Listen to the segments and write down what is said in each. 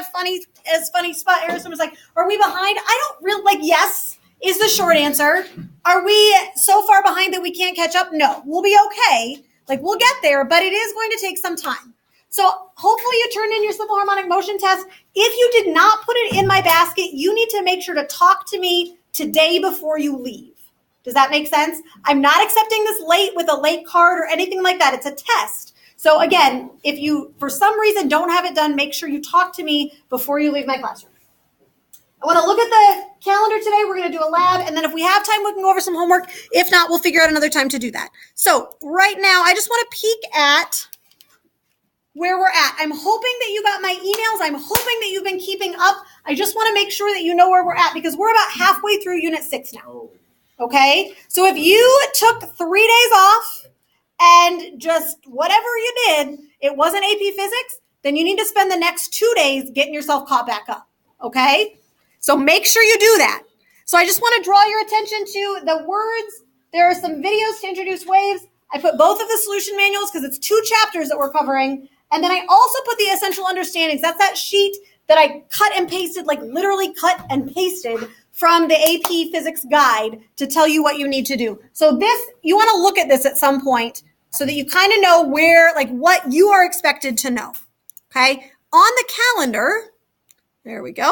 funny spot. Harrison was like, are we behind? I don't really like, yes, is the short answer. Are we so far behind that we can't catch up? No, we'll be okay. Like we'll get there, but it is going to take some time. So hopefully you turned in your simple harmonic motion test. If you did not put it in my basket, you need to make sure to talk to me today before you leave. Does that make sense? I'm not accepting this late with a late card or anything like that. It's a test. So again, if you, for some reason, don't have it done, make sure you talk to me before you leave my classroom. I want to look at the calendar today. We're going to do a lab, and then if we have time, we can go over some homework. If not, we'll figure out another time to do that. So right now, I just want to peek at where we're at. I'm hoping that you got my emails. I'm hoping that you've been keeping up. I just want to make sure that you know where we're at because we're about halfway through Unit 6 now. Okay? So if you took 3 days off, and just whatever you did, it wasn't AP Physics, then you need to spend the next 2 days getting yourself caught back up, okay? So make sure you do that. So I just want to draw your attention to the words. There are some videos to introduce waves. I put both of the solution manuals because it's 2 chapters that we're covering. And then I also put the essential understandings. That's that sheet that I cut and pasted, like literally cut and pasted from the AP Physics guide to tell you what you need to do. So this, you want to look at this at some point so that you kind of know where, like what you are expected to know, okay? On the calendar, there we go.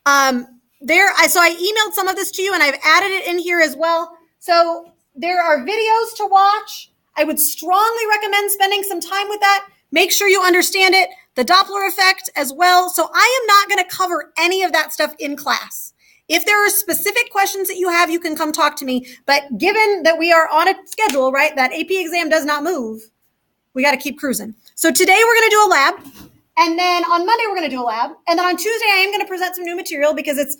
So I emailed some of this to you and I've added it in here as well. So there are videos to watch. I would strongly recommend spending some time with that. Make sure you understand it. The Doppler effect as well. So I am not going to cover any of that stuff in class. If there are specific questions that you have, you can come talk to me. But given that we are on a schedule, right, that AP exam does not move, we got to keep cruising. So today we're going to do a lab. And then on Monday, we're going to do a lab. And then on Tuesday, I am going to present some new material because it's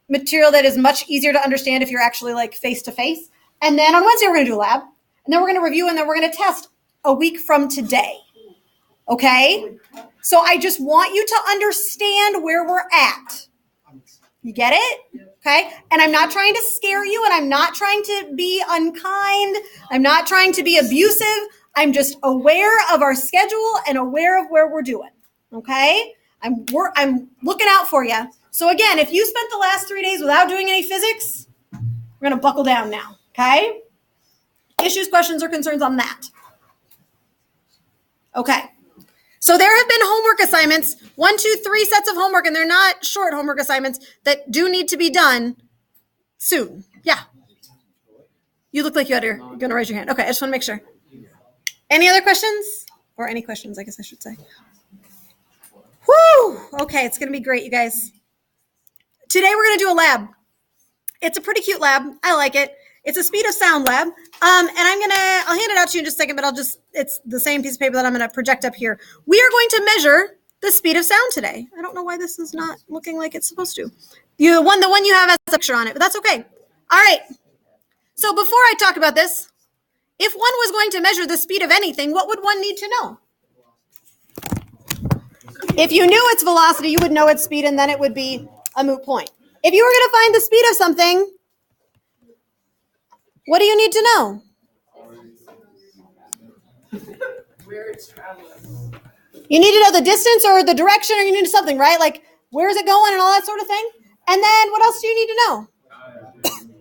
material that is much easier to understand if you're actually like face to face. And then on Wednesday, we're going to do a lab. And then we're going to review and then we're going to test a week from today. Okay? So I just want you to understand where we're at. You get it? Okay? And I'm not trying to scare you and I'm not trying to be unkind. I'm not trying to be abusive. I'm just aware of our schedule and aware of where we're doing. Okay? I'm looking out for you. So again, if you spent the last 3 days without doing any physics, we're going to buckle down now. Okay? Issues, questions, or concerns on that? Okay. So there have been homework assignments, 1, 2, 3 sets of homework, and they're not short homework assignments that do need to be done soon. Yeah. You look like you're going to raise your hand. Okay, I just want to make sure. Any other questions? Or any questions, I guess I should say. Woo! Okay, it's going to be great, you guys. Today we're going to do a lab. It's a pretty cute lab. I like it. It's a speed of sound lab. And I'll hand it out to you in just a second, but it's the same piece of paper that I'm going to project up here. We are going to measure the speed of sound today. I don't know why this is not looking like it's supposed to. The one you have has a picture on it, but that's okay. All right. So before I talk about this, if one was going to measure the speed of anything, what would one need to know? If you knew its velocity, you would know its speed, and then it would be a moot point. If you were going to find the speed of something, what do you need to know? Where it's traveling. You need to know the distance or the direction, or you need something, right? Like, where is it going and all that sort of thing? And then what else do you need to know?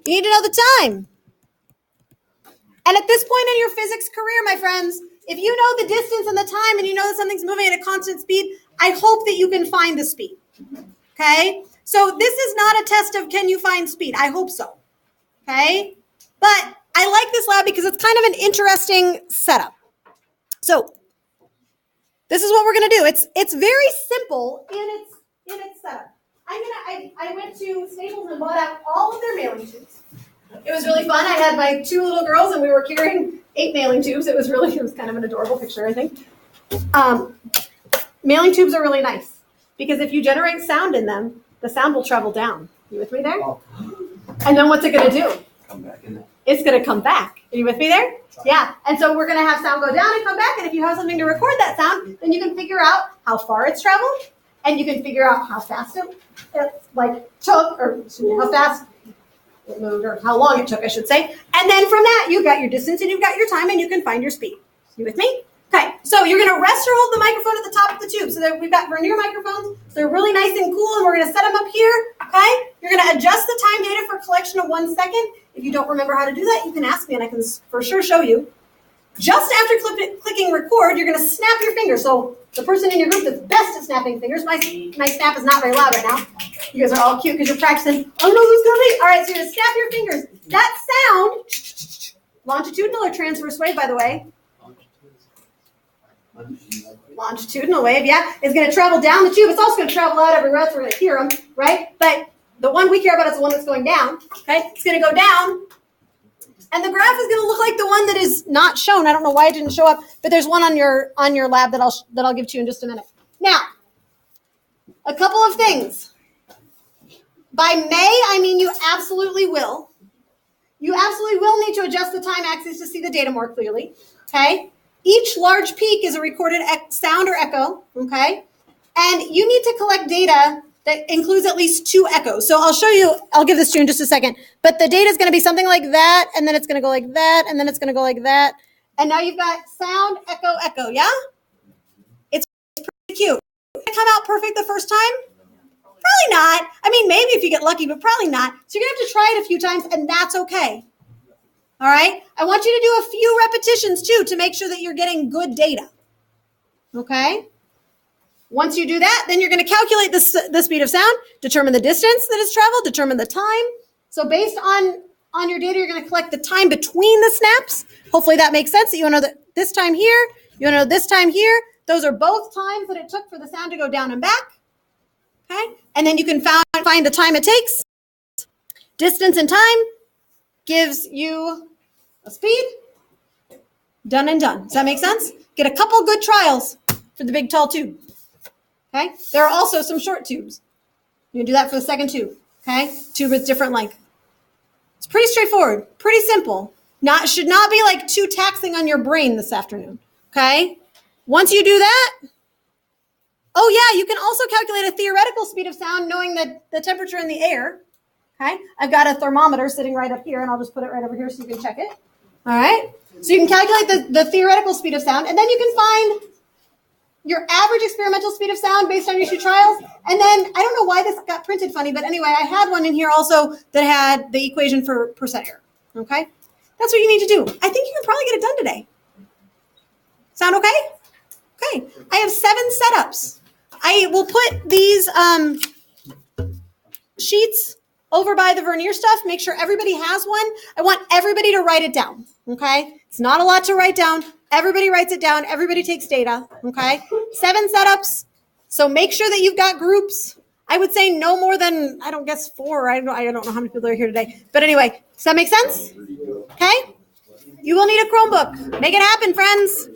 You need to know the time. And at this point in your physics career, my friends, if you know the distance and the time and you know that something's moving at a constant speed, I hope that you can find the speed. Okay? So this is not a test of can you find speed. I hope so. Okay? But I like this lab because it's kind of an interesting setup. So this is what we're going to do. It's very simple in its setup. I went to Staples and bought out all of their mailing tubes. It was really fun. I had my 2 little girls and we were carrying 8 mailing tubes. It was kind of an adorable picture, I think. Mailing tubes are really nice because if you generate sound in them, the sound will travel down. You with me there? And then what's it going to do? Come back in there. It's going to come back. Are you with me there? Yeah. And so we're going to have sound go down and come back. And if you have something to record that sound, then you can figure out how far it's traveled. And you can figure out how fast it took, or how fast it moved, or how long it took, I should say. And then from that, you've got your distance and you've got your time and you can find your speed. You with me? Okay, so you're gonna rest or hold the microphone at the top of the tube. So that we've got Vernier microphones. So they're really nice and cool, and we're gonna set them up here. Okay, you're gonna adjust the time data for collection of 1 second. If you don't remember how to do that, you can ask me, and I can for sure show you. Just after clicking record, you're gonna snap your fingers. So the person in your group that's best at snapping fingers, my snap is not very loud right now. You guys are all cute because you're practicing. Oh no, who's gonna be? All right, so you're gonna snap your fingers. That sound, longitudinal or transverse wave, by the way. Longitudinal wave, yeah, is going to travel down the tube. It's also going to travel out everywhere else. We're going to hear them, right? But the one we care about is the one that's going down. Okay, it's going to go down, and the graph is going to look like the one that is not shown. I don't know why it didn't show up, but there's one on your lab that I'll give to you in just a minute. Now, a couple of things. By May, I mean you absolutely will. You absolutely will need to adjust the time axis to see the data more clearly. Okay. Each large peak is a recorded sound or echo, okay? And you need to collect data that includes at least 2 echoes. So I'll show you, I'll give this to you in just a second. But the data is going to be something like that, and then it's going to go like that, and then it's going to go like that. And now you've got sound, echo, echo, yeah? It's pretty cute. Did it come out perfect the first time? Probably not. I mean, maybe if you get lucky, but probably not. So you're going to have to try it a few times, and that's okay. All right, I want you to do a few repetitions too to make sure that you're getting good data. Okay, once you do that, then you're going to calculate the speed of sound, determine the distance that it's traveled, determine the time. So based on your data, you're going to collect the time between the snaps. Hopefully that makes sense. You want to know that this time here, you want to know this time here. Those are both times that it took for the sound to go down and back. Okay, and then you can find the time it takes. Distance and time gives you a speed. Done and done. Does that make sense? Get a couple good trials for the big tall tube. Okay. There are also some short tubes. You can do that for the second tube. Okay. Tube with different length. It's pretty straightforward. Pretty simple. Should not be like too taxing on your brain this afternoon. Okay. Once you do that, oh yeah, you can also calculate a theoretical speed of sound knowing the temperature in the air. Okay. I've got a thermometer sitting right up here, and I'll just put it right over here so you can check it. All right. So you can calculate the theoretical speed of sound, and then you can find your average experimental speed of sound based on your 2 trials. And then I don't know why this got printed funny, but anyway, I had one in here also that had the equation for percent error. Okay. That's what you need to do. I think you can probably get it done today. Sound okay? Okay. I have 7 setups. I will put these sheets over by the Vernier stuff. Make sure everybody has one. I want everybody to write it down. Okay. It's not a lot to write down. Everybody writes it down. Everybody takes data. Okay. 7 setups. So make sure that you've got groups. I would say no more than, I don't guess 4. I don't know how many people are here today. But anyway, does that make sense? Okay. You will need a Chromebook. Make it happen, friends.